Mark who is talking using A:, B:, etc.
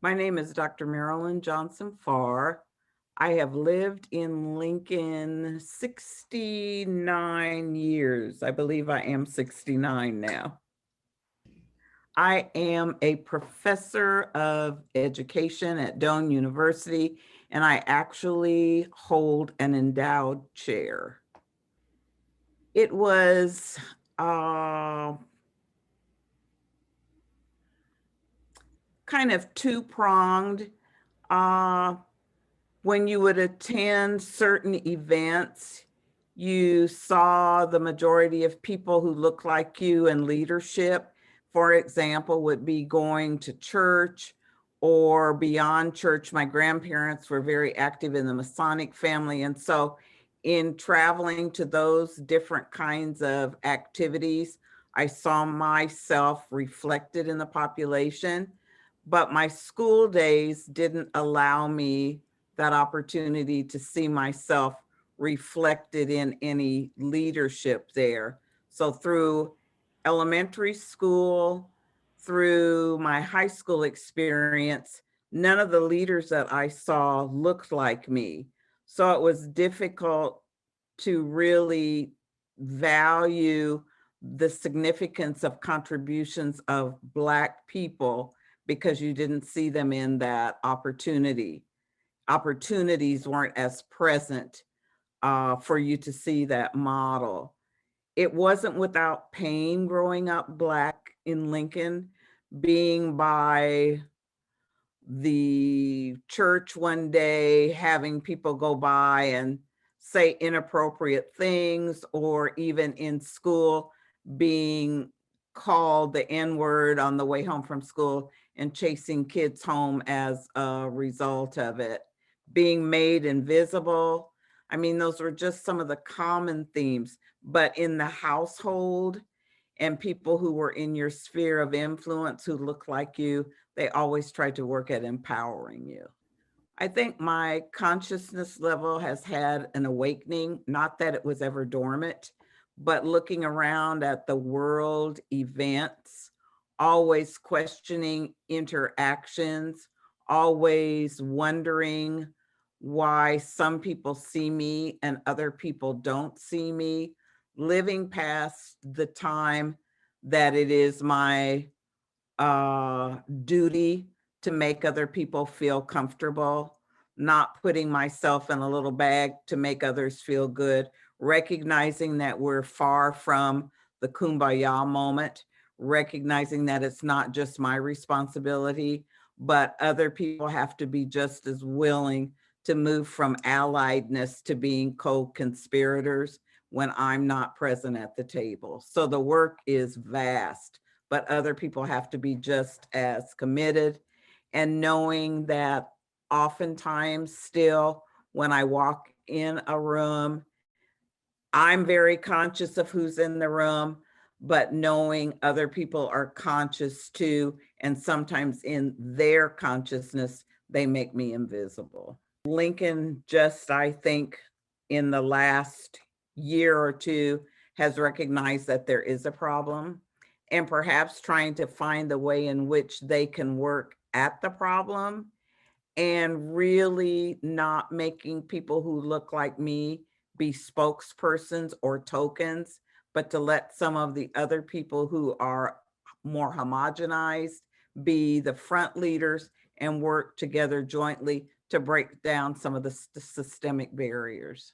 A: My name is Dr. Marilyn Johnson-Farr. I have lived in Lincoln 69 years. I believe I am 69 now. I am a professor of education at Doane University, and I actually hold an endowed chair. It was kind of two-pronged. When you would attend certain events, you saw the majority of people who look like you in leadership, for example, would be going to church or beyond church. My grandparents were very active in the Masonic family. And so in traveling to those different kinds of activities, I saw myself reflected in the population, but my school days didn't allow me that opportunity to see myself reflected in any leadership there. So through elementary school, through my high school experience, none of the leaders that I saw looked like me. So it was difficult to really value the significance of contributions of Black people because you didn't see them in that opportunity. Opportunities weren't as present for you to see that model. It wasn't without pain growing up Black in Lincoln, being by the church one day, having people go by and say inappropriate things, or even in school being called the N-word on the way home from school and chasing kids home as a result of it. Being made invisible. I mean, those were just some of the common themes, but in the household and people who were in your sphere of influence who look like you, they always tried to work at empowering you. I think my consciousness level has had an awakening, not that it was ever dormant, but looking around at the world events, always questioning interactions, always wondering why some people see me and other people don't see me, living past the time that it is my duty to make other people feel comfortable, not putting myself in a little bag to make others feel good, recognizing that we're far from the kumbaya moment, recognizing that it's not just my responsibility, but other people have to be just as willing to move from alliedness to being co-conspirators when I'm not present at the table. So the work is vast, but other people have to be just as committed, and knowing that oftentimes still when I walk in a room, I'm very conscious of who's in the room, but knowing other people are conscious too, and sometimes in their consciousness, they make me invisible. Lincoln just, I think, in the last year or two has recognized that there is a problem, and perhaps trying to find the way in which they can work at the problem, and really not making people who look like me be spokespersons or tokens, but to let some of the other people who are more homogenized be the front leaders and work together jointly to break down some of the systemic barriers.